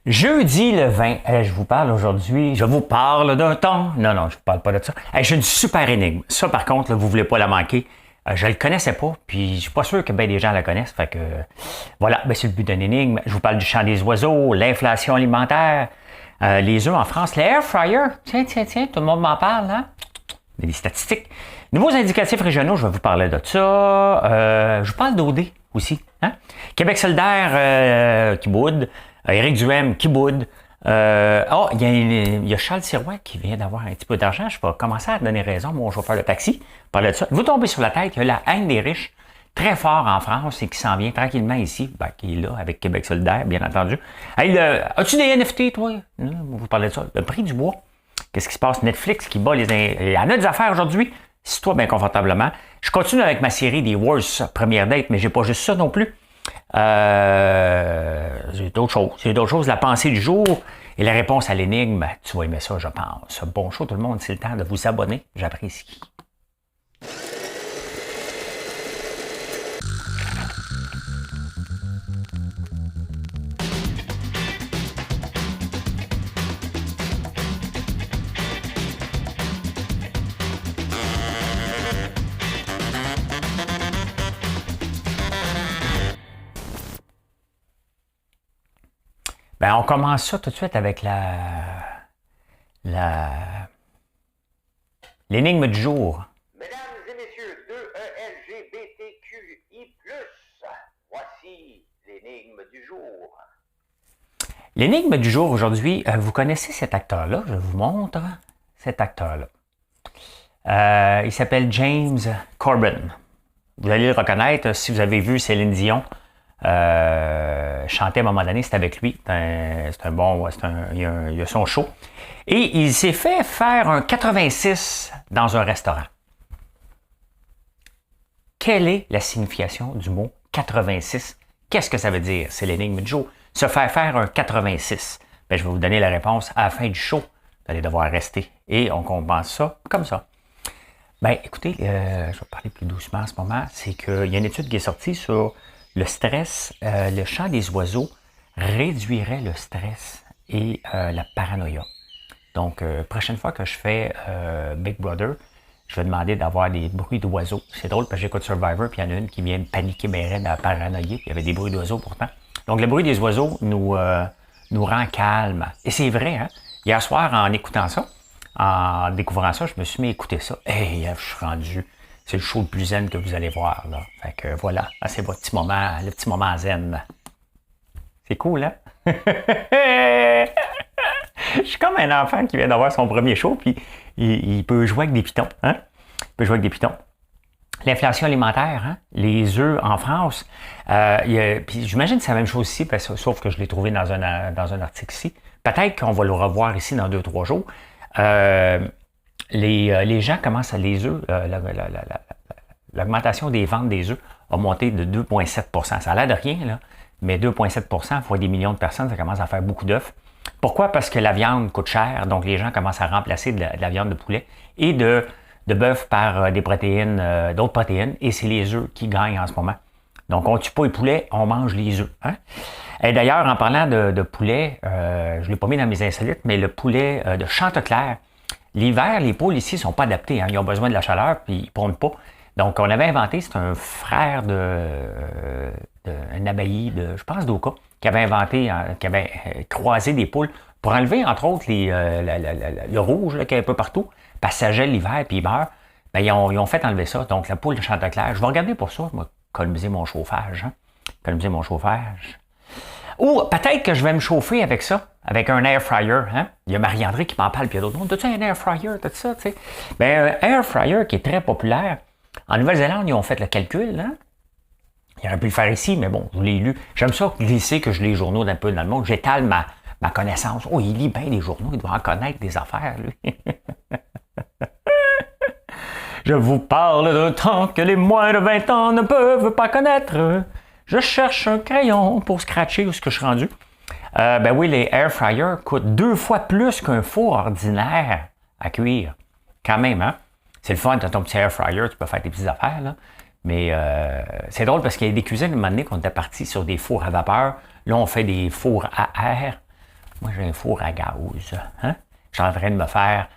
Jeudi le 20, je vous parle aujourd'hui, je vous parle d'un ton. Non, je vous parle pas de ça. J'ai une super énigme. Ça, par contre, là, vous voulez pas la manquer. Je le connaissais pas, puis je suis pas sûr que bien des gens la connaissent. Fait que voilà, c'est le but d'une énigme. Je vous parle du chant des oiseaux, l'inflation alimentaire, les œufs en France, l'air fryer. Tiens, tout le monde m'en parle, hein? Mais les statistiques. Nouveaux indicatifs régionaux, je vais vous parler de ça. Je vous parle d'OD aussi. Hein? Québec solidaire qui boude. Éric Duhem qui boude. Il y a Charles Sirois qui vient d'avoir un petit peu d'argent. Je vais commencer à donner raison, mon chauffeur de taxi. Parler de ça. Vous tombez sur la tête, il y a la haine des riches, très fort en France et qui s'en vient tranquillement ici, qui est là avec Québec solidaire, bien entendu. Hey, as-tu des NFT, toi? Vous parlez de ça. Le prix du bois. Qu'est-ce qui se passe? Netflix qui bat les... Il y en a des affaires aujourd'hui. Assis-toi bien confortablement. Je continue avec ma série des Worst Première Date, mais j'ai pas juste ça non plus. J'ai d'autres choses. J'ai d'autres choses. La pensée du jour et la réponse à l'énigme. Tu vas aimer ça, je pense. Bon show, tout le monde. C'est le temps de vous abonner. J'apprécie. On commence ça tout de suite avec l'énigme du jour. Mesdames et messieurs de LGBTQI+, voici l'énigme du jour. L'énigme du jour aujourd'hui, vous connaissez cet acteur-là? Je vous montre cet acteur-là. Il s'appelle James Corbin. Vous allez le reconnaître si vous avez vu Céline Dion. Chanter à un moment donné, c'est avec lui. Il a son show. Et il s'est fait faire un 86 dans un restaurant. Quelle est la signification du mot 86? Qu'est-ce que ça veut dire? C'est l'énigme du jour. Se faire faire un 86. Je vais vous donner la réponse à la fin du show. Vous allez devoir rester. Et on compense ça comme ça. Écoutez, je vais parler plus doucement en ce moment. C'est qu'il y a une étude qui est sortie sur le stress. Le chant des oiseaux réduirait le stress et la paranoïa. Donc, prochaine fois que je fais Big Brother, je vais demander d'avoir des bruits d'oiseaux. C'est drôle parce que j'écoute Survivor, puis il y en a une qui vient me paniquer bien raide, à paranoïer, puis il y avait des bruits d'oiseaux pourtant. Donc, le bruit des oiseaux nous rend calme. Et c'est vrai, hein? Hier soir, en écoutant ça, en découvrant ça, je me suis mis à écouter ça. Hey, je suis rendu. C'est le show le plus zen que vous allez voir, là. Fait que voilà, c'est votre petit moment, le petit moment zen. C'est cool, hein? Je suis comme un enfant qui vient d'avoir son premier show, puis il peut jouer avec des pitons, hein? Il peut jouer avec des pitons. L'inflation alimentaire, hein? Les œufs en France. Puis j'imagine que c'est la même chose ici, sauf que je l'ai trouvé dans un article ici. Peut-être qu'on va le revoir ici dans 2-3 jours. Les gens commencent à les œufs, l'augmentation des ventes des œufs a monté de 2,7 %. Ça a l'air de rien, là, mais 2,7 % fois des millions de personnes, ça commence à faire beaucoup d'œufs. Pourquoi? Parce que la viande coûte cher, donc les gens commencent à remplacer de la viande de poulet et de bœuf par des protéines, d'autres protéines, et c'est les œufs qui gagnent en ce moment. Donc, on ne tue pas les poulets, on mange les œufs. Hein? Et d'ailleurs, en parlant de poulet, je ne l'ai pas mis dans mes insolites, mais le poulet de Chanteclair, l'hiver, les poules ici ne sont pas adaptées. Hein? Ils ont besoin de la chaleur, puis ils ne pondent pas. Donc, on avait inventé, c'est un frère un abbaye je pense, d'Oka, qui avait inventé, qui avait croisé des poules pour enlever, entre autres, le rouge qu'il y a un peu partout, parce que ça gèle l'hiver, puis il meurt. Ils ont fait enlever ça. Donc, la poule de Chanteclair, je vais regarder pour ça, je vais économiser mon chauffage. Hein? Économiser mon chauffage. Ou peut-être que je vais me chauffer avec ça, avec un air fryer. Hein? Il y a Marie-André qui m'en parle, puis il y a d'autres. T'as-tu un air fryer? T'as-tu ça? T'sais? Un air fryer qui est très populaire. En Nouvelle-Zélande, ils ont fait le calcul. Hein? Il aurait pu le faire ici, mais bon, je l'ai lu. J'aime ça glisser que je lis les journaux d'un peu dans le monde. J'étale ma connaissance. Oh, il lit bien les journaux, il doit en connaître des affaires, lui. Je vous parle d'un temps que les moins de 20 ans ne peuvent pas connaître. Je cherche un crayon pour scratcher où est-ce que je suis rendu. Oui, les air fryers coûtent 2 fois plus qu'un four ordinaire à cuire. Quand même, hein? C'est le fun, tu as ton petit air fryer, tu peux faire tes petites affaires, là. Mais c'est drôle parce qu'il y a des cuisines, à un moment donné, qu'on était parti sur des fours à vapeur. Là, on fait des fours à air. Moi, j'ai un four à gaz. Hein? Je suis en train de me faire,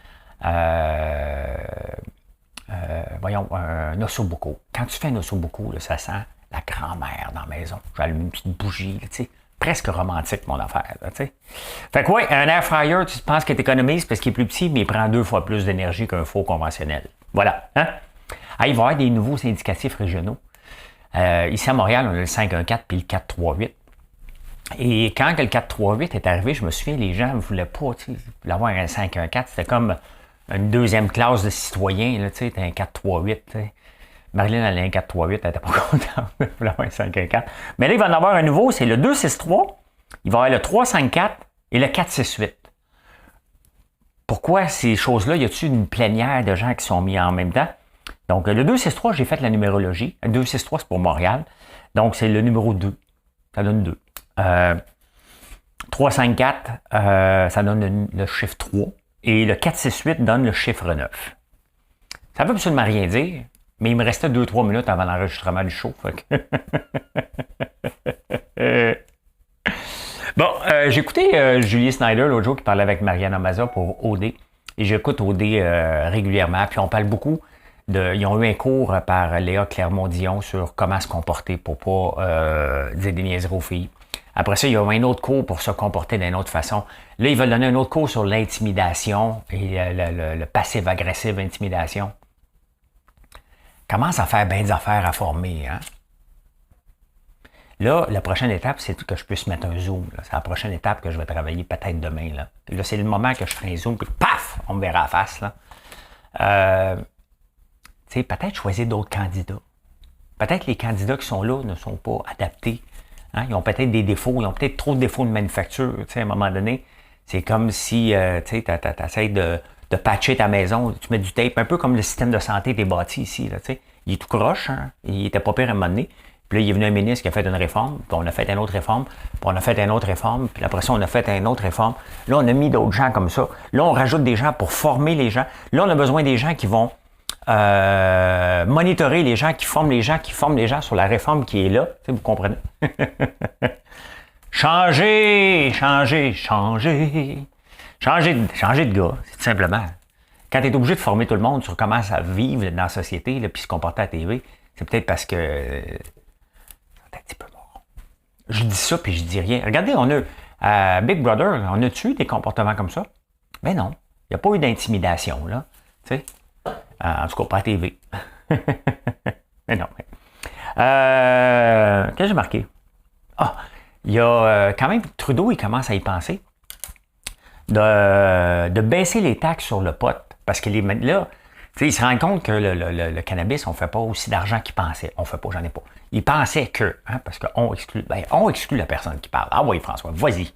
un ossobuco. Quand tu fais un ossobuco, là, ça sent la grand-mère dans la maison. J'allume une petite bougie, tu sais. Presque romantique, mon affaire, tu sais. Fait que oui, un air fryer, tu penses qu'il t'économise parce qu'il est plus petit, mais il prend 2 fois plus d'énergie qu'un four conventionnel. Voilà. Hein? Ah, il va y avoir des nouveaux indicatifs régionaux. Ici à Montréal, on a le 514 puis le 438. Et quand le 438 est arrivé, je me souviens, les gens ne voulaient pas l'avoir un 514. C'était comme une deuxième classe de citoyens. Là, t'sais, un 438. T'sais. Marilyn elle a un 438, elle n'était pas contente de vouloir un 514. Mais là, il va en avoir un nouveau, c'est le 263. Il va y avoir le 354 et le 468. Pourquoi ces choses-là? Y a-t-il une plénière de gens qui sont mis en même temps? Donc, le 263, j'ai fait la numérologie. Le 263, c'est pour Montréal. Donc, c'est le numéro 2. Ça donne 2. 354, ça donne le chiffre 3. Et le 468 donne le chiffre 9. Ça ne veut absolument rien dire, mais il me restait 2-3 minutes avant l'enregistrement du show. Bon, j'ai écouté Julie Snyder l'autre jour qui parlait avec Mariana Maza pour OD. Et j'écoute OD régulièrement. Puis on parle beaucoup ils ont eu un cours par Léa Clermont-Dion sur comment se comporter pour pas dire des niaiseries aux filles. Après ça, il y a un autre cours pour se comporter d'une autre façon. Là, ils veulent donner un autre cours sur l'intimidation et le passif-agressif intimidation. Commence à faire bien des affaires à former, hein? Là, la prochaine étape, c'est que je puisse mettre un zoom. Là. C'est la prochaine étape que je vais travailler peut-être demain. Là, c'est le moment que je ferai un zoom, puis paf, on me verra à face. Peut-être choisir d'autres candidats. Peut-être les candidats qui sont là ne sont pas adaptés. Hein? Ils ont peut-être des défauts, ils ont peut-être trop de défauts de manufacture. À un moment donné, c'est comme si tu essaies de patcher ta maison, tu mets du tape, un peu comme le système de santé des bâtis ici. Là, il est tout croche, hein? Il était pas pire à un moment donné. Puis là, il est venu un ministre qui a fait une réforme, puis on a fait une autre réforme, puis on a fait une autre réforme, puis après ça, on a fait une autre réforme. Là, on a mis d'autres gens comme ça. Là, on rajoute des gens pour former les gens. Là, on a besoin des gens qui vont monitorer les gens, qui forment les gens sur la réforme qui est là. Vous comprenez? Changer de gars, c'est tout simplement. Quand tu es obligé de former tout le monde, tu recommences à vivre dans la société, là, puis se comporter à la TV, c'est peut-être parce que c'est un petit peu mort. Je dis ça, puis je dis rien. Regardez, on a Big Brother, on a-tu des comportements comme ça? Ben non, il n'y a pas eu d'intimidation, là. Tu sais? En tout cas, pas à TV. Mais non. Qu'est-ce que j'ai marqué? Ah, il y a quand même, Trudeau, il commence à y penser. De baisser les taxes sur le pot. Parce que là, il se rend compte que le cannabis, on ne fait pas aussi d'argent qu'il pensait. On ne fait pas, j'en ai pas. Il pensait que, hein, parce qu'on exclut, on exclut la personne qui parle. Ah oui, François, vas-y.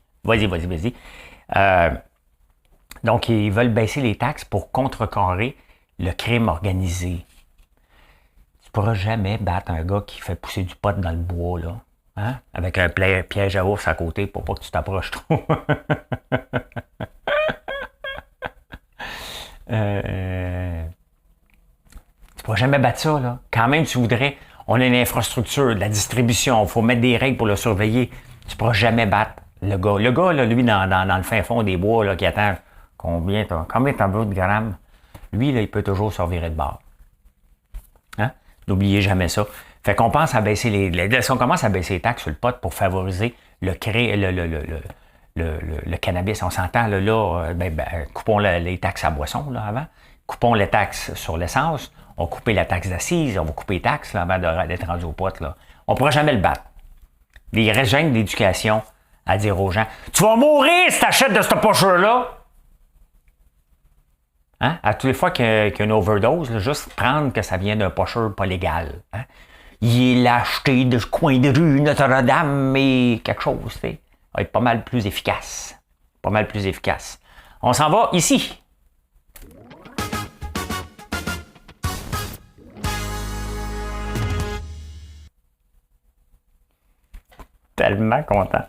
Donc, ils veulent baisser les taxes pour contrecarrer le crime organisé. Tu ne pourras jamais battre un gars qui fait pousser du pot dans le bois, là. Hein? Avec un piège à ours à côté pour pas que tu t'approches trop. Tu ne pourras jamais battre ça, là. Quand même, tu voudrais, on a une infrastructure, de la distribution, il faut mettre des règles pour le surveiller. Tu ne pourras jamais battre le gars. Le gars, là, lui, dans le fin fond des bois, là, qui attend combien t'en veux de grammes, lui, là, il peut toujours se revirer de bord. Hein? N'oubliez jamais ça. Fait qu'on pense à baisser on commence à baisser les taxes sur le pot pour favoriser le cannabis. On s'entend, coupons les taxes à boisson, là, avant. Coupons les taxes sur l'essence. On va couper la taxe d'assises. On va couper les taxes, là, avant d'être rendu au pot, là. On ne pourra jamais le battre. Il reste jamais d'éducation à dire aux gens, tu vas mourir si tu achètes de ce pocheur-là. Hein? À toutes les fois qu'il y a une overdose, là, juste prendre que ça vient d'un pocheur pas légal. Hein? Il l'a acheté de ce coin de rue Notre-Dame, mais quelque chose, tu sais, va être pas mal plus efficace. On s'en va ici. Tellement content.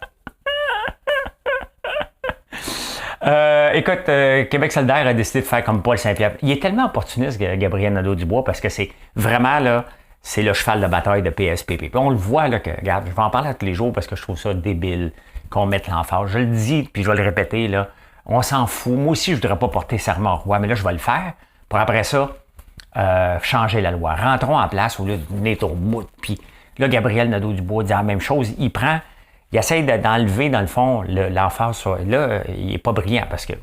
Écoute, Québec solidaire a décidé de faire comme Paul Saint-Pierre. Il est tellement opportuniste, Gabriel Nadeau-Dubois, parce que c'est vraiment, là, c'est le cheval de bataille de PSPP. Puis on le voit, là, que, regarde, je vais en parler à tous les jours parce que je trouve ça débile qu'on mette l'emphase. Je le dis, puis je vais le répéter, là, on s'en fout. Moi aussi, je ne voudrais pas porter serment au roi, mais là, je vais le faire pour après ça changer la loi. Rentrons en place au lieu de venir au bout. Puis là, Gabriel Nadeau-Dubois dit la même chose. Il essaie d'enlever, dans le fond, l'emphase. Là, il n'est pas brillant parce que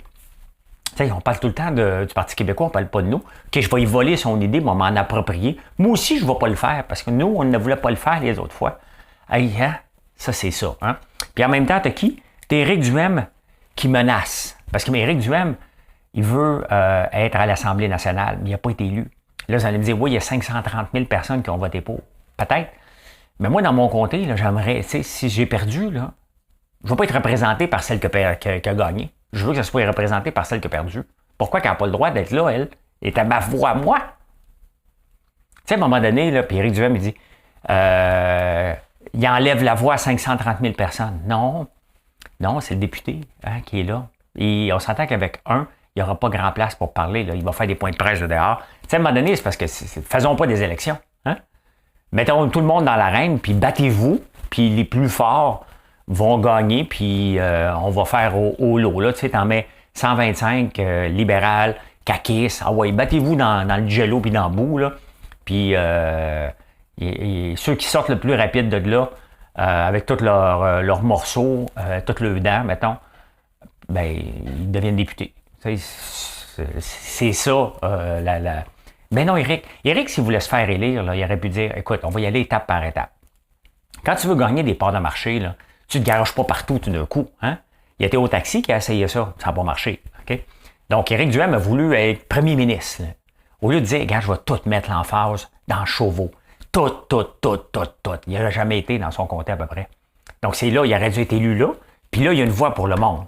on parle tout le temps du Parti québécois, on ne parle pas de nous. OK, je vais y voler son idée, moi, m'en approprier. Moi aussi, je ne vais pas le faire parce que nous, on ne voulait pas le faire les autres fois. Hey, hein? Ça, c'est ça. Hein? Puis en même temps, t'as qui? T'as Éric Duhaime qui menace. Parce que Éric Duhaime, il veut être à l'Assemblée nationale, mais il n'a pas été élu. Là, vous allez me dire, oui, il y a 530 000 personnes qui ont voté pour. Peut-être. Mais moi, dans mon comté, là, j'aimerais, si j'ai perdu, là, je ne veux pas être représenté par celle qui a gagné. Je veux que ça soit représenté par celle qui a perdu. Pourquoi qu'elle n'a pas le droit d'être là, elle? Elle est à ma voix, moi. Tu sais, à un moment donné, là, puis Éric Duhaime, il dit, il enlève la voix à 530 000 personnes. Non, c'est le député qui est là. Et on s'entend qu'avec un, il n'y aura pas grand place pour parler. Là. Il va faire des points de presse de dehors. Tu sais, à un moment donné, c'est parce que faisons pas des élections. Hein? Mettons tout le monde dans l'arène, puis battez-vous, puis les plus forts vont gagner, puis on va faire au lot. Là, tu sais, t'en mets 125 libéral, caquistes. Ah ouais, battez-vous dans le jello puis dans le bout, là. Puis ceux qui sortent le plus rapide de là, avec tous leurs morceaux, toutes leurs dents, mettons, ben, ils deviennent députés. C'est ça, Ben non, Éric, s'il voulait se faire élire, là, il aurait pu dire, écoute, on va y aller étape par étape. Quand tu veux gagner des parts de marché, là, tu ne te garages pas partout tout d'un coup. Hein? Il y a Théo Taxi qui a essayé ça. Ça n'a pas marché. Okay? Donc, Éric Duhaime a voulu être premier ministre. Là. Au lieu de dire, regarde, je vais tout mettre l'emphase dans Chauveau. Tout. Il n'aurait jamais été dans son comté à peu près. Donc, c'est là, il aurait dû être élu là. Puis là, il y a une voix pour le monde.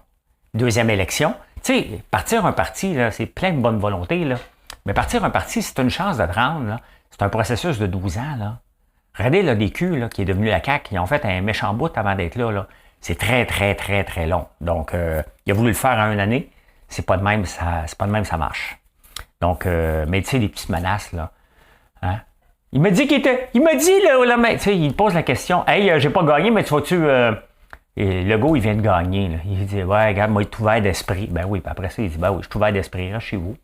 Deuxième élection. Tu sais, partir un parti, là, c'est plein de bonne volonté. Là. Mais partir un parti, c'est une chance de te rendre. Là. C'est un processus de 12 ans. Là. Regardez le DQ là, qui est devenu la CAQ, ils ont fait un méchant bout avant d'être là. Là. C'est très, très, très, très long. Donc, il a voulu le faire en une année. C'est pas de même, ça marche. Donc, mais tu sais, des petites menaces, là. Hein? Il m'a dit là, tu sais, il pose la question, hey, j'ai pas gagné, mais tu vas-tu. Et Legault, il vient de gagner. Là. Il dit, ouais, regarde, moi, il est ouvert d'esprit. Ben oui, puis après ça, il dit, ben oui, je suis ouvert d'esprit, reste chez vous.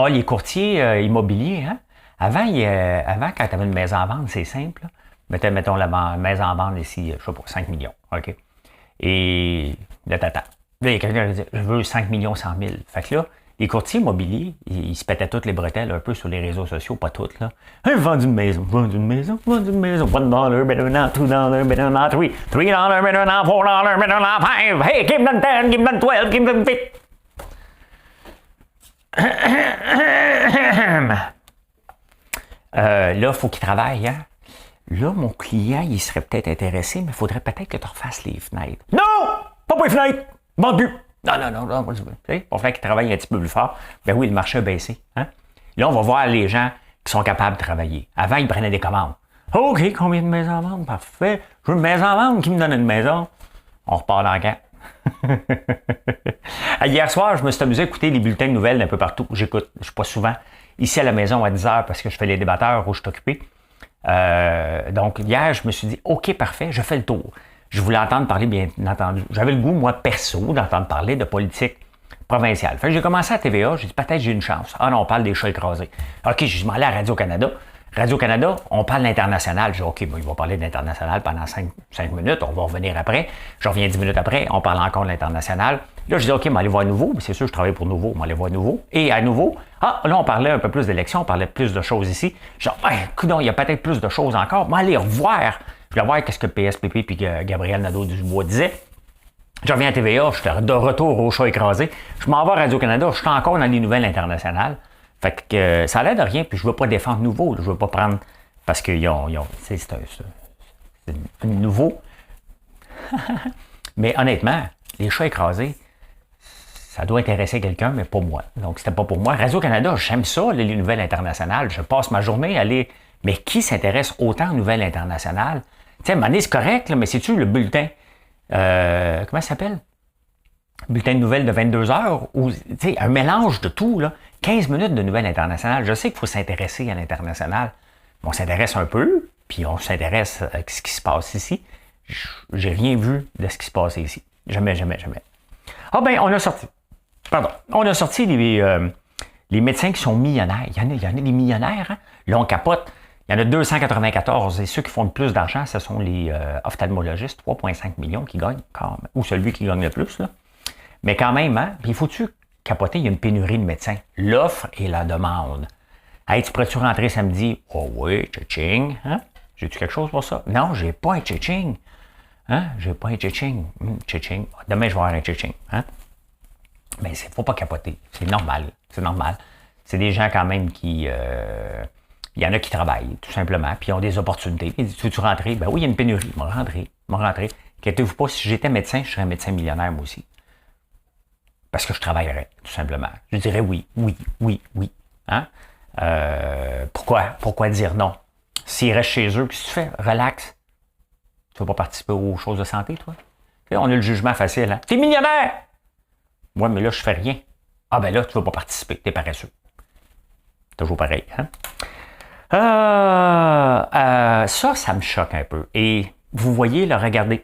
Les courtiers immobiliers, hein? Avant, quand tu avais une maison à vendre, c'est simple. Mettons la maison à vendre ici, je sais pas, 5 millions. OK? Et là, t'attends. Là, il y a quelqu'un qui dit, je veux 5 millions 100 000. Fait que là, les courtiers immobiliers, ils se pétaient toutes les bretelles un peu sur les réseaux sociaux, pas toutes, là. Hey, vendu une maison. $1, better than $2, better than $3, $3, better than $4, better than $5. Hey, give them 10, give them 12, give them 15. Là, il faut qu'il travaille, hein? Là, mon client, il serait peut-être intéressé, mais il faudrait peut-être que tu refasses les fenêtres. Non! Pas pour les fenêtres! Vendu! Non. Pour faire qu'il travaille un petit peu plus fort, ben oui, le marché a baissé. Hein? Là, on va voir les gens qui sont capables de travailler. Avant, ils prenaient des commandes. OK, combien de maisons à vendre? Parfait. Je veux une maison à vendre. Qui me donne une maison? On repart dans le camp. Hier soir, je me suis amusé à écouter les bulletins de nouvelles d'un peu partout. J'écoute. Je ne suis pas souvent ici à la maison à 10h parce que je fais les débatteurs où je suis occupé. Donc, hier, je me suis dit, OK, parfait, je fais le tour. Je voulais entendre parler, bien entendu. J'avais le goût, moi, perso, d'entendre parler de politique provinciale. Fait que j'ai commencé à TVA, j'ai dit, peut-être j'ai une chance. Ah non, on parle des chats écrasés. OK, je m'en allais à Radio-Canada. Radio-Canada, on parle d'international. Je dis, OK, il va parler d'international pendant 5 minutes, on va revenir après. Je reviens 10 minutes après, on parle encore de l'international. Là, je dis, OK, aller voir Nouveau. C'est sûr, je travaille pour Nouveau, aller voir Nouveau. Et à Nouveau, là, on parlait un peu plus d'élections, on parlait plus de choses ici. Genre, coudonc, il y a peut-être plus de choses encore. Mais aller revoir. Je voulais voir qu'est-ce que PSPP et Gabriel Nadeau-Dubois disaient. Je reviens à TVA, je suis de retour au chat écrasé. Je m'en vais à Radio-Canada, je suis encore dans les nouvelles internationales. Fait que ça a l'air de rien, puis je ne veux pas défendre Nouveau. Là, je ne veux pas prendre. Parce que c'est nouveau. Mais honnêtement, les chats écrasés, ça doit intéresser quelqu'un, mais pas moi. Donc, c'était pas pour moi. Radio-Canada, j'aime ça, les nouvelles internationales. Je passe ma journée à aller. Mais qui s'intéresse autant aux nouvelles internationales? Tu sais, à un moment donné, c'est correct, là, mais c'est-tu le bulletin? Comment ça s'appelle? bulletin de nouvelles de 22 heures, ou un mélange de tout, là, 15 minutes de nouvelles internationales. Je sais qu'il faut s'intéresser à l'international. On s'intéresse un peu, puis on s'intéresse à ce qui se passe ici. J'ai rien vu de ce qui se passe ici. Jamais, jamais, jamais. Ah ben, on a sorti les médecins qui sont millionnaires. Il y en a des millionnaires, hein? Là, on capote. Il y en a 294. Et ceux qui font le plus d'argent, ce sont les ophtalmologistes, 3,5 millions qui gagnent, quand même. Ou celui qui gagne le plus, là. Mais quand même, hein? Puis il faut-tu capoter? Il y a une pénurie de médecins. L'offre et la demande. Hey, tu pourrais-tu rentrer samedi? Oh oui, tching, hein? J'ai-tu quelque chose pour ça? Non, j'ai pas un tching. Hein? J'ai pas un tching. Tching. Demain, je vais avoir un tching. Hein? Mais il ne faut pas capoter. C'est normal. C'est normal. C'est des gens quand même qui... il y en a qui travaillent, tout simplement, puis ils ont des opportunités. Ils disent, tu veux rentrer? Ben oui, il y a une pénurie. Je vais rentrer. Inquiétez-vous pas, si j'étais médecin, je serais médecin millionnaire, moi aussi. Parce que je travaillerais, tout simplement. Je dirais oui. Hein? Pourquoi dire non? S'ils restent chez eux, qu'est-ce que tu fais? Relax. Tu ne vas pas participer aux choses de santé, toi? Et on a le jugement facile, hein? T'es millionnaire! Ouais, mais là, je fais rien. Ah ben là, tu ne vas pas participer, t'es paresseux. Toujours pareil, hein? Ça me choque un peu. Et vous voyez, là, regardez.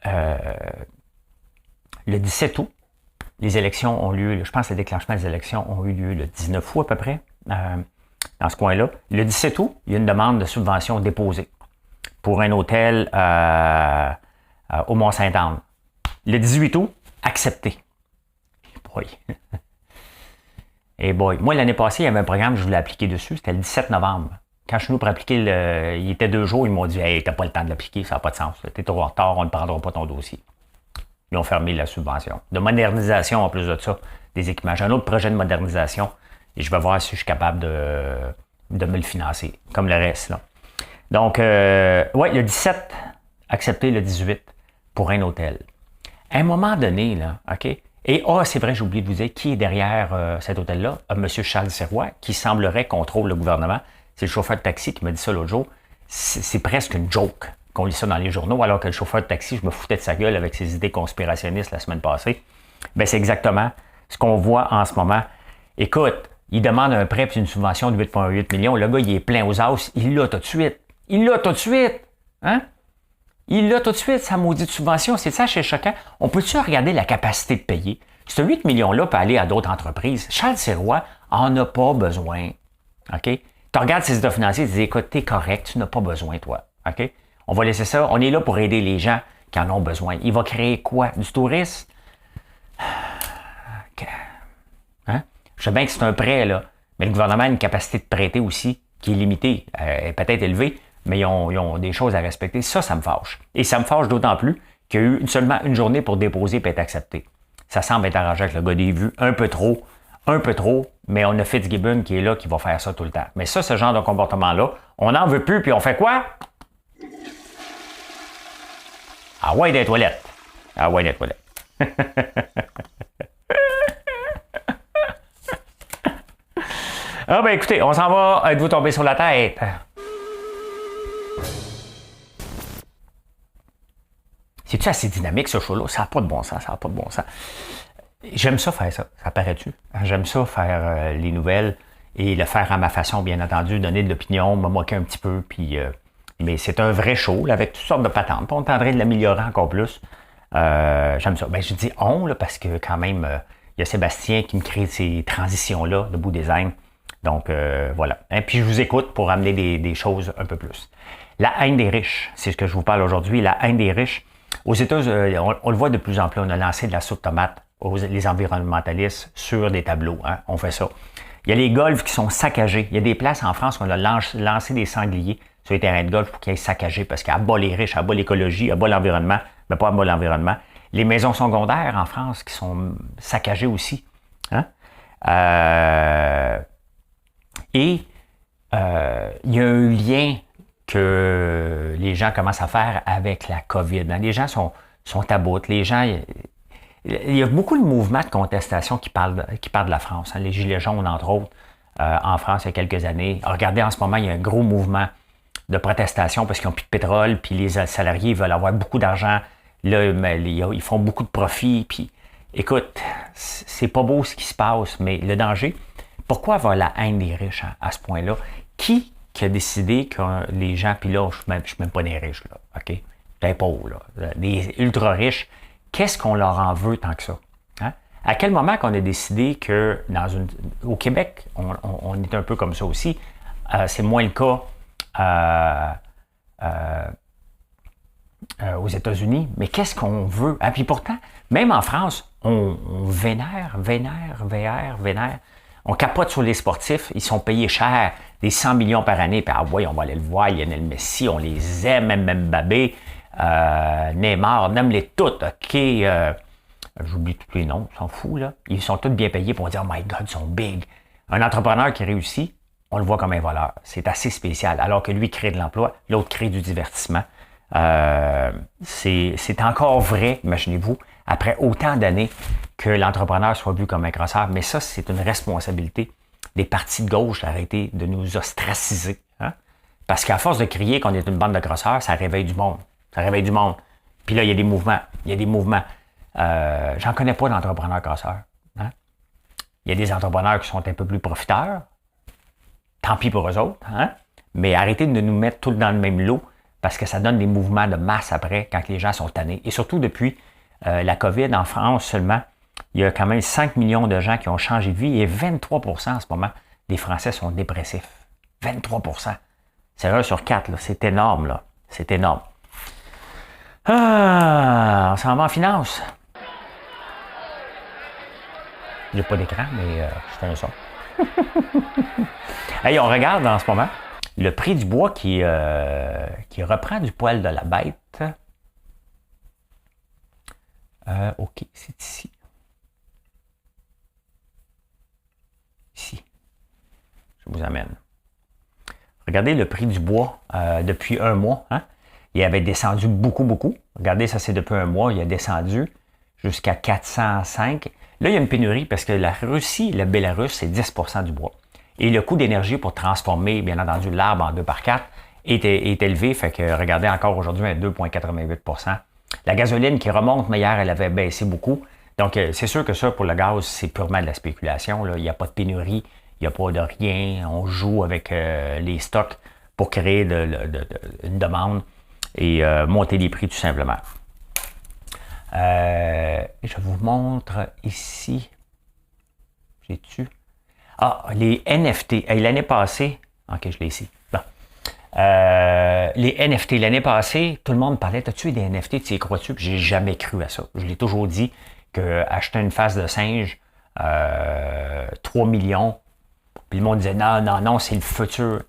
Le 17 août, les élections ont lieu, je pense que le déclenchement des élections ont eu lieu le 19 août à peu près, dans ce coin-là. Le 17 août, il y a une demande de subvention déposée pour un hôtel au Mont-Sainte-Anne. Le 18 août, accepté. Boy. Et boy. Moi, l'année passée, il y avait un programme que je voulais appliquer dessus, c'était le 17 novembre. Quand je suis venu pour appliquer, il était 2 jours, ils m'ont dit « Hey, t'as pas le temps de l'appliquer, ça n'a pas de sens. T'es trop en retard, on ne prendra pas ton dossier. » Ils ont fermé la subvention. De modernisation, en plus de ça, des équipements. J'ai un autre projet de modernisation et je vais voir si je suis capable de me le financer, comme le reste. Là. Donc, le 17, accepté le 18 pour un hôtel. À un moment donné, là, OK? Et, c'est vrai, j'ai oublié de vous dire qui est derrière cet hôtel-là. M. Charles Sirois, qui semblerait contrôle le gouvernement. C'est le chauffeur de taxi qui m'a dit ça l'autre jour. C'est presque une joke qu'on lit ça dans les journaux, alors que le chauffeur de taxi, je me foutais de sa gueule avec ses idées conspirationnistes la semaine passée. Bien, c'est exactement ce qu'on voit en ce moment. Écoute, il demande un prêt et une subvention de 8,8 millions. Le gars, il est plein aux as. Il l'a tout de suite. Hein? Il l'a tout de suite, sa maudite subvention. C'est ça, c'est choquant. On peut-tu regarder la capacité de payer? Ce 8 millions-là peut aller à d'autres entreprises. Charles Sirois en a pas besoin. OK? Tu regardes ses états financiers et tu dis, écoute, t'es correct, tu n'as pas besoin, toi. OK? On va laisser ça. On est là pour aider les gens qui en ont besoin. Il va créer quoi? Du tourisme? Hein? Je sais bien que c'est un prêt, là. Mais le gouvernement a une capacité de prêter aussi qui est limitée. Elle est peut-être élevée, mais ils ont des choses à respecter. Ça me fâche. Et ça me fâche d'autant plus qu'il y a eu seulement une journée pour déposer et être accepté. Ça semble être arrangé avec le gars des vues. Un peu trop, mais on a Fitzgibbon qui est là, qui va faire ça tout le temps. Mais ça, ce genre de comportement-là, on n'en veut plus, puis on fait quoi? Ah ouais, des toilettes. Ah ben écoutez, on s'en va. Êtes-vous tombé sur la tête? C'est-tu assez dynamique, ce show-là? Ça n'a pas de bon sens, J'aime ça faire ça paraît-tu? J'aime ça faire les nouvelles et le faire à ma façon, bien entendu, donner de l'opinion, me moquer un petit peu, puis... mais c'est un vrai show, là, avec toutes sortes de patentes. On est en train de l'améliorer encore plus. J'aime ça. Ben, je dis on, là, parce que quand même, il y a Sébastien qui me crée ces transitions-là de Bout Design. Donc, voilà. Et puis, je vous écoute pour amener des choses un peu plus. La haine des riches, c'est ce que je vous parle aujourd'hui. La haine des riches. Aux États-Unis, on le voit de plus en plus, on a lancé de la soupe tomate les environnementalistes sur des tableaux. Hein? On fait ça. Il y a les golfs qui sont saccagés. Il y a des places en France où on a lancé des sangliers sur les terrains de golf pour qu'ils aient saccagés parce qu'elle abat les riches, elle abat l'écologie, elle abat l'environnement, mais pas abat l'environnement. Les maisons secondaires en France qui sont saccagées aussi. Hein? Il y a un lien que les gens commencent à faire avec la COVID. Les gens sont à bout. Les gens... Il y a beaucoup de mouvements de contestation qui parlent de la France. Hein. Les Gilets jaunes, entre autres, en France, il y a quelques années. Regardez, en ce moment, il y a un gros mouvement de protestation parce qu'ils n'ont plus de pétrole, puis les salariés veulent avoir beaucoup d'argent. Là, mais ils font beaucoup de profits. Puis, écoute, c'est pas beau ce qui se passe, mais le danger, pourquoi avoir la haine des riches à ce point-là? Qui a décidé que les gens, puis là, je ne suis même pas des riches, là, OK? Des pauvres, là, des ultra-riches, qu'est-ce qu'on leur en veut tant que ça? Hein? À quel moment qu'on a décidé que, au Québec, on est un peu comme ça aussi, c'est moins le cas aux États-Unis, mais qu'est-ce qu'on veut? Ah, puis pourtant, même en France, on vénère. On capote sur les sportifs, ils sont payés cher, des 100 millions par année, puis ah ouais, on va aller le voir, Lionel Messi, on les aime, même Mbappé, Neymar, nomme-les toutes, OK, j'oublie tous les noms, on s'en fout, là. Ils sont tous bien payés, pour dire, oh my God, ils sont big. Un entrepreneur qui réussit, on le voit comme un voleur. C'est assez spécial. Alors que lui crée de l'emploi, l'autre crée du divertissement. C'est encore vrai, imaginez-vous, après autant d'années, que l'entrepreneur soit vu comme un crosseur. Mais ça, c'est une responsabilité des partis de gauche d'arrêter de nous ostraciser. Hein? Parce qu'à force de crier qu'on est une bande de crosseurs, ça réveille du monde. Puis là, il y a des mouvements. J'en connais pas d'entrepreneurs crosseurs. Hein? Il y a des entrepreneurs qui sont un peu plus profiteurs. Tant pis pour eux autres. Hein? Mais arrêtez de nous mettre tous dans le même lot parce que ça donne des mouvements de masse après quand les gens sont tannés. Et surtout depuis la COVID en France seulement, il y a quand même 5 millions de gens qui ont changé de vie et 23 % en ce moment des Français sont dépressifs. 23 %. C'est 1 sur 4, là. C'est énorme, là. C'est énorme. On s'en va en finance. J'ai pas d'écran, mais je fais un son. Hey, on regarde en ce moment le prix du bois qui reprend du poil de la bête. OK, c'est ici. Ici. Je vous amène. Regardez le prix du bois depuis un mois. Hein? Il avait descendu beaucoup. Regardez, ça c'est depuis un mois. Il a descendu jusqu'à 405. Là, il y a une pénurie parce que la Russie et le Bélarus, c'est 10 % du bois. Et le coût d'énergie pour transformer, bien entendu, l'arbre en 2x4 est élevé. Fait que regardez encore aujourd'hui à 2,88 %. La gasoline qui remonte, mais hier, elle avait baissé beaucoup. Donc, c'est sûr que ça, pour le gaz, c'est purement de la spéculation. Là. Il n'y a pas de pénurie, il n'y a pas de rien. On joue avec les stocks pour créer une demande et monter les prix tout simplement. Je vous montre ici. J'ai-tu? Ah, les NFT. L'année passée, OK, je l'ai ici. Bon. Les NFT, l'année passée, tout le monde parlait, t'as-tu eu des NFT, tu y crois-tu? Puis j'ai jamais cru à ça. Je l'ai toujours dit qu'acheter une face de singe, 3 millions, puis le monde disait non, c'est le futur.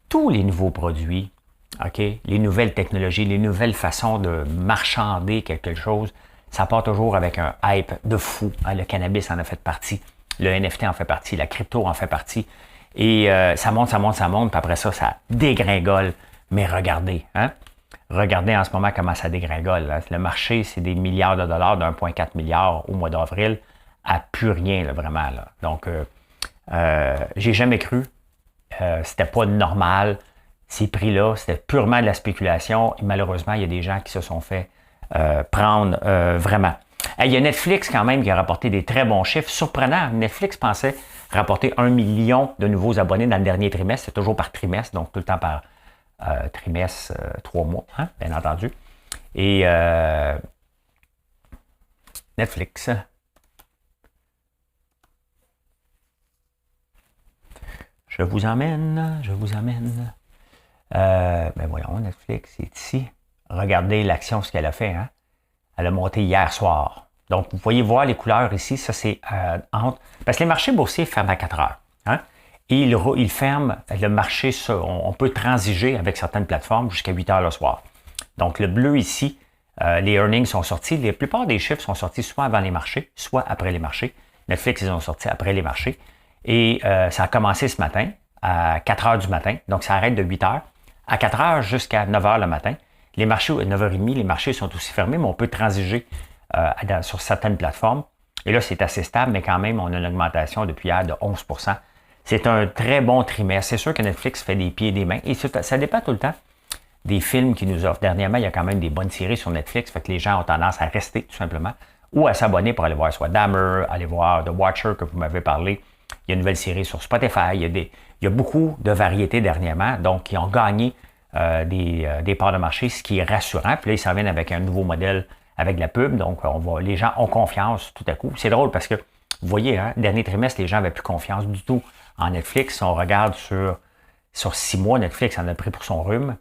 Tous les nouveaux produits, OK, les nouvelles technologies, les nouvelles façons de marchander quelque chose, ça part toujours avec un hype de fou. Hein, le cannabis en a fait partie. Le NFT en fait partie, la crypto en fait partie. Et ça monte, puis après ça dégringole. Mais regardez, hein? Regardez en ce moment comment ça dégringole. Hein? Le marché, c'est des milliards de dollars, de 1,4 milliard au mois d'avril, à plus rien, là, vraiment. Là. Donc, j'ai jamais cru. C'était pas normal. Ces prix-là, c'était purement de la spéculation. Et malheureusement, il y a des gens qui se sont fait prendre vraiment. Il y a Netflix quand même qui a rapporté des très bons chiffres. Surprenant, Netflix pensait rapporter 1 million de nouveaux abonnés dans le dernier trimestre. C'est toujours par trimestre, donc tout le temps par trimestre, 3 mois, hein, bien entendu. Et Netflix. Je vous emmène. Ben voyons, Netflix est ici. Regardez l'action, ce qu'elle a fait, hein. Elle a monté hier soir. Donc, vous pouvez voir les couleurs ici. Ça, c'est entre... Parce que les marchés boursiers ferment à 4 heures. Hein? Et ils ferment le marché. On peut transiger avec certaines plateformes jusqu'à 8 heures le soir. Donc, le bleu ici, les earnings sont sortis. La plupart des chiffres sont sortis soit avant les marchés, soit après les marchés. Netflix, ils ont sorti après les marchés. Et ça a commencé ce matin à 4 heures du matin. Donc, ça arrête de 8 heures à 4 heures jusqu'à 9 heures le matin. Les marchés, à 9h30, les marchés sont aussi fermés, mais on peut transiger sur certaines plateformes. Et là, c'est assez stable, mais quand même, on a une augmentation depuis hier de 11 %. C'est un très bon trimestre. C'est sûr que Netflix fait des pieds et des mains. Et ça dépend tout le temps des films qu'ils nous offrent. Dernièrement, il y a quand même des bonnes séries sur Netflix, fait que les gens ont tendance à rester tout simplement ou à s'abonner pour aller voir soit Dahmer, aller voir The Watcher que vous m'avez parlé. Il y a une nouvelle série sur Spotify. Il y a beaucoup de variétés dernièrement, donc ils ont gagné des parts de marché, ce qui est rassurant. Puis là, ils s'en viennent avec un nouveau modèle avec de la pub, donc les gens ont confiance tout à coup. C'est drôle parce que, vous voyez, hein, dernier trimestre, les gens n'avaient plus confiance du tout en Netflix. Si on regarde sur 6 mois, Netflix en a pris pour son rhume.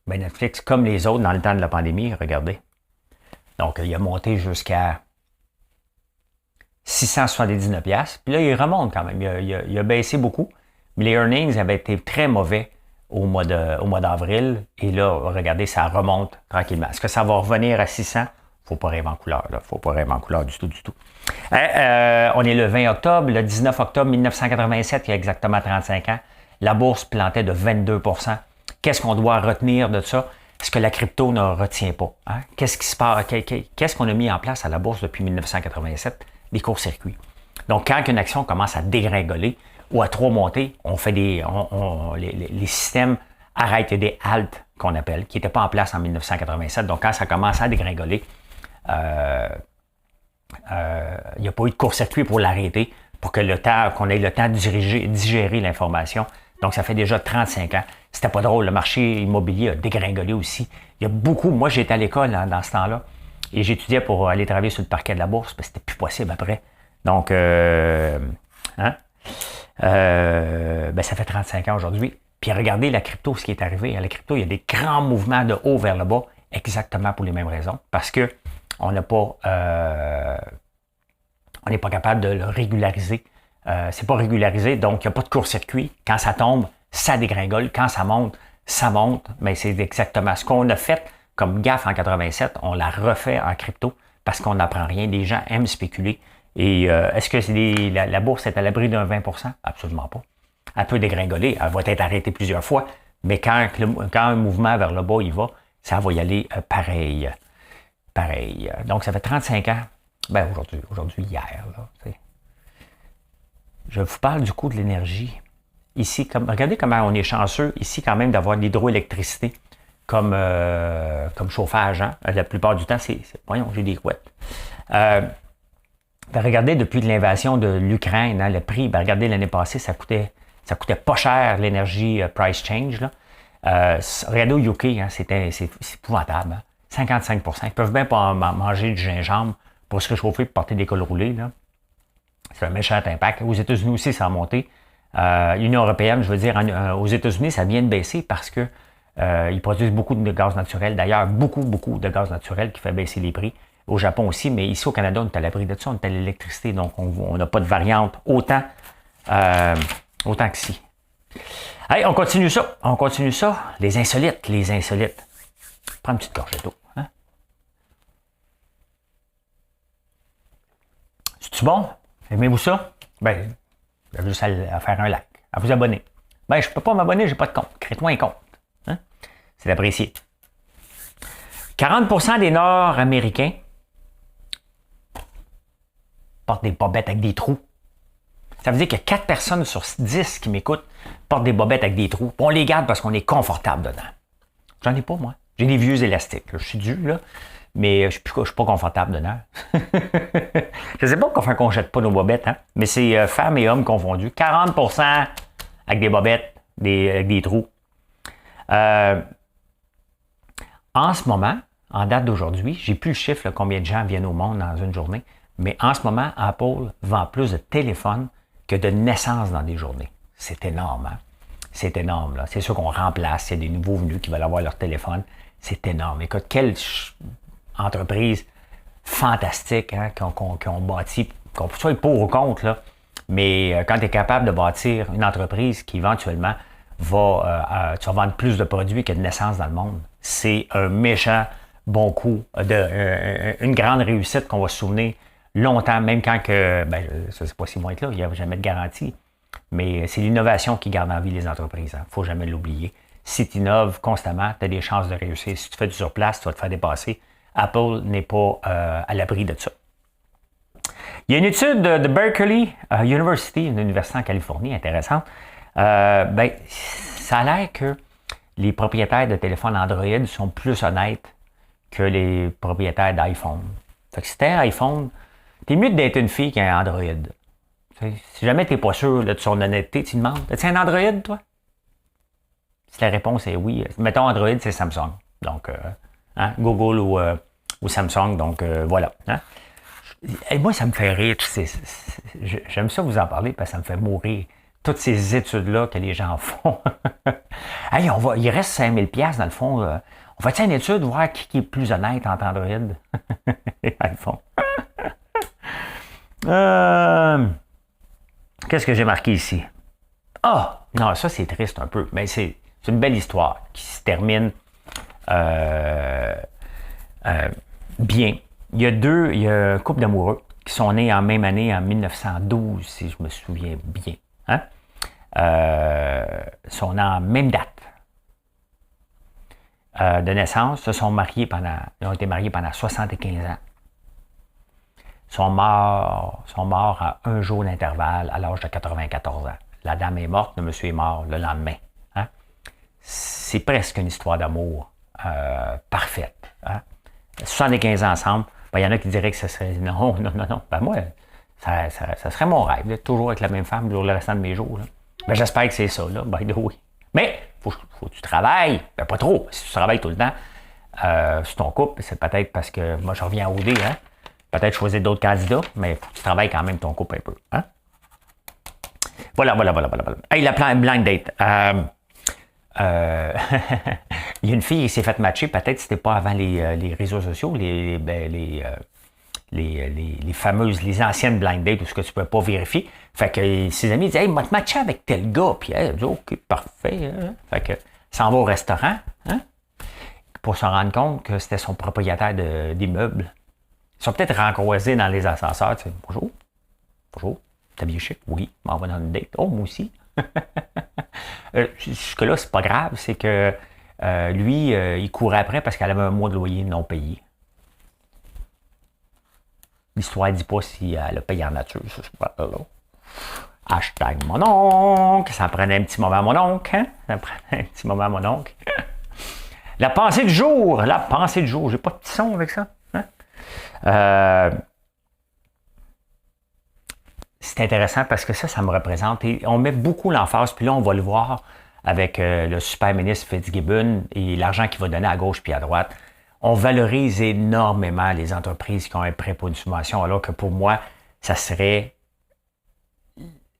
Netflix, comme les autres dans le temps de la pandémie, regardez. Donc, il a monté jusqu'à 679$. Puis là, il remonte quand même. Il a baissé beaucoup. Mais les earnings avaient été très mauvais au mois d'avril. Et là, regardez, ça remonte tranquillement. Est-ce que ça va revenir à 600? Faut pas rêver en couleur. Il ne faut pas rêver en couleur du tout. On est le 20 octobre. Le 19 octobre 1987, il y a exactement 35 ans. La bourse plantait de 22%. Qu'est-ce qu'on doit retenir de ça? Ce que la crypto ne retient pas. Hein? Qu'est-ce qui se passe? Qu'est-ce qu'on a mis en place à la bourse depuis 1987? Des courts-circuits. Donc, quand une action commence à dégringoler ou à trop monter, on fait les systèmes arrêtent des halts qu'on appelle, qui n'étaient pas en place en 1987. Donc, quand ça commence à dégringoler, il n'y a pas eu de court-circuit pour l'arrêter, pour que qu'on ait le temps de digérer l'information. Donc, ça fait déjà 35 ans. C'était pas drôle. Le marché immobilier a dégringolé aussi. Il y a beaucoup. Moi, j'étais à l'école dans ce temps-là et j'étudiais pour aller travailler sur le parquet de la bourse, mais c'était plus possible après. Donc, ça fait 35 ans aujourd'hui. Puis regardez la crypto, ce qui est arrivé. À la crypto, il y a des grands mouvements de haut vers le bas, exactement pour les mêmes raisons. Parce que on n'est pas capable de le régulariser. C'est pas régularisé, donc il n'y a pas de court-circuit. Quand ça tombe, ça dégringole. Quand ça monte, mais c'est exactement ce qu'on a fait comme gaffe en 87. On l'a refait en crypto parce qu'on n'apprend rien. Les gens aiment spéculer. Et est-ce que la bourse est à l'abri d'un 20%? Absolument pas. Elle peut dégringoler. Elle va être arrêtée plusieurs fois. Mais quand un mouvement vers le bas, il va, ça va y aller pareil. Pareil. Donc, ça fait 35 ans. Aujourd'hui, hier. Là, je vous parle du coût de l'énergie. Ici, regardez comment on est chanceux ici quand même d'avoir de l'hydroélectricité comme chauffage. Hein? La plupart du temps, voyons, j'ai des couettes. Regardez, depuis l'invasion de l'Ukraine, hein, le prix, regardez l'année passée, ça coûtait pas cher l'énergie price change. Là. Regardez au UK, hein, c'est épouvantable. Hein? 55%. Ils peuvent bien pas manger du gingembre pour se réchauffer et porter des cols roulés. Là. C'est un méchant impact. Aux États-Unis aussi, ça a monté. L'Union européenne, je veux dire, aux États-Unis, ça vient de baisser parce que ils produisent beaucoup de gaz naturel. D'ailleurs, beaucoup de gaz naturel qui fait baisser les prix. Au Japon aussi, mais ici au Canada, on est à l'abri de ça, on est à l'électricité, donc on n'a pas de variante autant qu'ici. Allez, on continue ça. Les insolites. Prends une petite gorgée d'eau. Hein? C'est-tu bon? Aimez-vous ça? Vous avez juste à faire un like, à vous abonner. Je ne peux pas m'abonner, j'ai pas de compte. Crée-toi un compte. Hein? C'est apprécié. 40% des Nord-Américains portent des bobettes avec des trous. Ça veut dire que 4 personnes sur 10 qui m'écoutent portent des bobettes avec des trous. On les garde parce qu'on est confortable dedans. J'en ai pas, moi. J'ai des vieux élastiques. Je suis dur, là, mais je suis pas confortable dedans. Je sais pas qu'on ne jette pas nos bobettes, hein? Mais c'est femmes et hommes confondus. 40% avec des bobettes, avec des trous. En ce moment, en date d'aujourd'hui, j'ai plus le chiffre là, combien de gens viennent au monde dans une journée, mais en ce moment, Apple vend plus de téléphones que de naissances dans des journées. C'est énorme, hein? C'est énorme, là. C'est sûr qu'on remplace, il y a des nouveaux venus qui veulent avoir leur téléphone. C'est énorme. Écoute, quelle entreprise fantastique hein, qui ont bâti, qu'on peut soit pour ou contre, là, mais quand tu es capable de bâtir une entreprise qui éventuellement tu vas vendre plus de produits que de naissances dans le monde, c'est un méchant bon coup, une grande réussite qu'on va se souvenir longtemps, même quand que, ça c'est pas si loin que là, il n'y a jamais de garantie. Mais c'est l'innovation qui garde en vie les entreprises. Il ne faut jamais l'oublier. Si tu innoves constamment, tu as des chances de réussir. Si tu fais du surplace, tu vas te faire dépasser. Apple n'est pas à l'abri de ça. Il y a une étude de Berkeley University, une université en Californie intéressante. ça a l'air que les propriétaires de téléphones Android sont plus honnêtes que les propriétaires d'iPhone. Fait que si t'es un iPhone, t'es mieux d'être une fille qu'un Android. T'sais, si jamais t'es pas sûr là, de son honnêteté, tu demandes, as-tu un Android, toi? Si la réponse est oui, mettons Android, c'est Samsung. Donc, hein, Google ou Samsung, donc voilà. Hein? Et moi, ça me fait rire. J'aime ça vous en parler parce que ça me fait mourir. Toutes ces études-là que les gens font. Hey, il reste 5000 $ dans le fond. On va-t-il une étude, voir qui est plus honnête entre Android et iPhone? Qu'est-ce que j'ai marqué ici? Ah! Non, ça c'est triste un peu, mais c'est une belle histoire qui se termine bien. Il y a un couple d'amoureux qui sont nés en même année, en 1912, si je me souviens bien. Hein? Sont nés en même date de naissance, ils ont été mariés pendant 75 ans. Sont morts à un jour d'intervalle à l'âge de 94 ans. La dame est morte, le monsieur est mort le lendemain. Hein? C'est presque une histoire d'amour parfaite. Hein? 75 ans ensemble, il y en a qui diraient que ce serait non. Ben moi, ça serait mon rêve, d'être toujours avec la même femme pour le restant de mes jours. Là. Ben, j'espère que c'est ça, là, by the way. Mais faut que tu travailles, ben, pas trop. Si tu travailles tout le temps sur ton couple, c'est peut-être parce que moi je reviens au OD, hein? Peut-être choisir d'autres candidats, mais il faut que tu travailles quand même ton couple un peu. Hein? Voilà. Hey, la blind date. Il y a une fille qui s'est faite matcher, peut-être c'était pas avant les réseaux sociaux, les fameuses, les anciennes blind dates, où ce que tu peux pas vérifier. Fait que ses amis disent, hey, moi te matcher avec tel gars, puis elle dit, ok, parfait. Hein? Fait que ça va au restaurant, hein? Pour se rendre compte que c'était son propriétaire d'immeuble. Ils sont peut-être rencoisés dans les ascenseurs, tu sais, bonjour, t'as bien chic? Oui, m'en va dans une date. Oh, moi aussi. Jusque-là, c'est pas grave, c'est que lui, il courait après parce qu'elle avait un mois de loyer non payé. L'histoire ne dit pas si elle a payé en nature, ça se passe là. Hashtag mon oncle, ça prenait un petit moment à mon oncle, hein? Ça prenait un petit moment à mon oncle. La pensée du jour, j'ai pas de petit son avec ça. C'est intéressant parce que ça me représente. Et on met beaucoup l'emphase, puis là, on va le voir avec le super ministre Fitzgibbon et l'argent qu'il va donner à gauche puis à droite. On valorise énormément les entreprises qui ont un prêt pour une subvention, alors que pour moi, ça serait...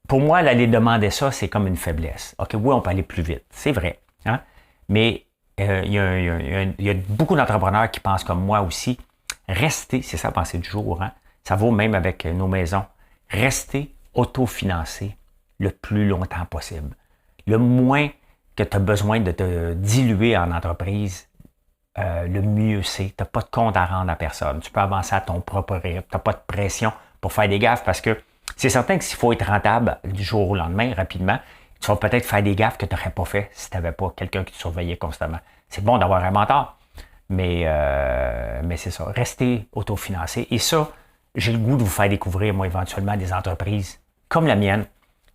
Pour moi, aller demander ça, c'est comme une faiblesse. OK, oui, on peut aller plus vite, c'est vrai. Hein? Mais il y a beaucoup d'entrepreneurs qui pensent comme moi aussi. Rester, c'est ça la pensée du jour, hein? Ça vaut même avec nos maisons. Rester autofinancé le plus longtemps possible. Le moins que tu as besoin de te diluer en entreprise, le mieux c'est. Tu n'as pas de compte à rendre à personne. Tu peux avancer à ton propre rythme. Tu n'as pas de pression pour faire des gaffes parce que c'est certain que s'il faut être rentable du jour au lendemain, rapidement, tu vas peut-être faire des gaffes que tu n'aurais pas fait si tu n'avais pas quelqu'un qui te surveillait constamment. C'est bon d'avoir un mentor. Mais c'est ça, rester autofinancé. Et ça, j'ai le goût de vous faire découvrir, moi, éventuellement, des entreprises comme la mienne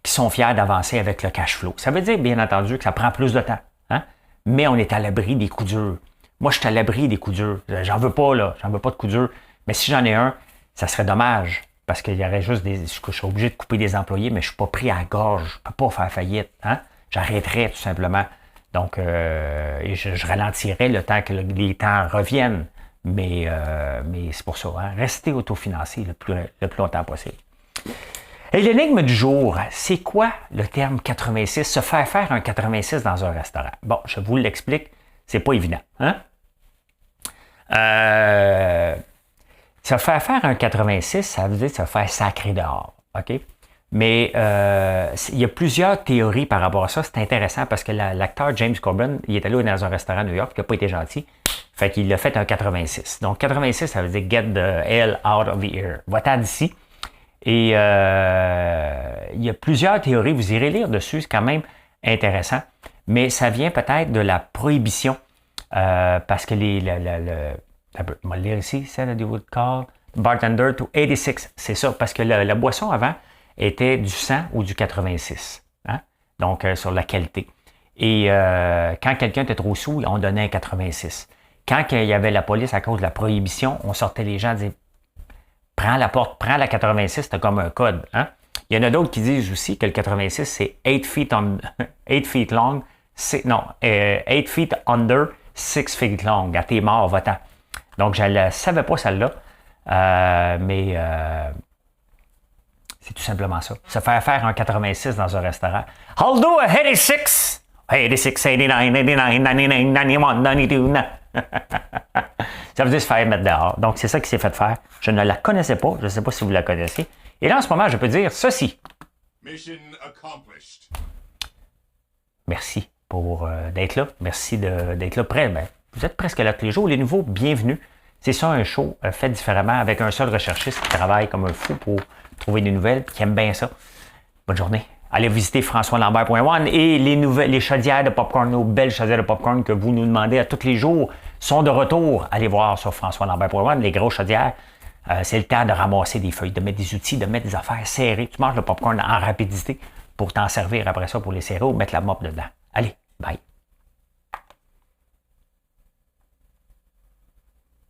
qui sont fiers d'avancer avec le cash flow. Ça veut dire, bien entendu, que ça prend plus de temps. Hein? Mais on est à l'abri des coups durs. Moi, je suis à l'abri des coups durs. J'en veux pas, là. J'en veux pas de coups durs. Mais si j'en ai un, ça serait dommage. Parce qu'il y aurait juste je suis obligé de couper des employés, mais je suis pas pris à la gorge. Je peux pas faire faillite. Hein? J'arrêterais, tout simplement. Donc, et je ralentirai le temps que les temps reviennent. Mais c'est pour ça, hein? Rester autofinancé le plus longtemps possible. Et l'énigme du jour, c'est quoi le terme 86? Se faire faire un 86 dans un restaurant. Bon, je vous l'explique, c'est pas évident. Hein? Se faire faire un 86, ça veut dire se faire sacrer dehors. OK? Mais il y a plusieurs théories par rapport à ça. C'est intéressant parce que l'acteur James Coburn, il est allé dans un restaurant à New York, il n'a pas été gentil. Fait qu'il a fait un 86. Donc 86, ça veut dire get the hell out of the air. Va-t'en d'ici. Et il y a plusieurs théories. Vous irez lire dessus, c'est quand même intéressant. Mais ça vient peut-être de la prohibition. Parce que on va le lire ici. Said they would call bartender to 86. C'est ça, parce que la boisson avant était du 100 ou du 86. Hein? Donc, sur la qualité. Et quand quelqu'un était trop sous, on donnait un 86. Quand il y avait la police à cause de la prohibition, on sortait les gens et disaient prends la porte, prends la 86, c'était comme un code. Hein? Il y en a d'autres qui disent aussi que le 86, c'est 8 feet, 8 feet long, 8 feet under, 6 feet long. À tes morts, va-t'en. Donc, je ne la savais pas celle-là, mais c'est tout simplement ça. Se faire faire un 86 dans un restaurant. I'll do a 86! 86, 89, 89, 99, 91, 92. Ça veut dire se faire mettre dehors. Donc, c'est ça qui s'est fait faire. Je ne la connaissais pas. Je ne sais pas si vous la connaissez. Et là, en ce moment, je peux dire ceci. Mission accomplished. Merci pour d'être là. Merci d'être là près. Ben, vous êtes presque là tous les jours. Les nouveaux, bienvenue. C'est ça, un show fait différemment avec un seul recherchiste qui travaille comme un fou pour trouver des nouvelles, qui aime bien ça. Bonne journée. Allez visiter françoislambert.one et les chaudières de popcorn, nos belles chaudières de popcorn que vous nous demandez à tous les jours sont de retour. Allez voir sur françoislambert.one, les grosses chaudières. C'est le temps de ramasser des feuilles, de mettre des outils, de mettre des affaires serrées. Tu manges le popcorn en rapidité pour t'en servir après ça pour les serrer ou mettre la mop dedans. Allez, bye.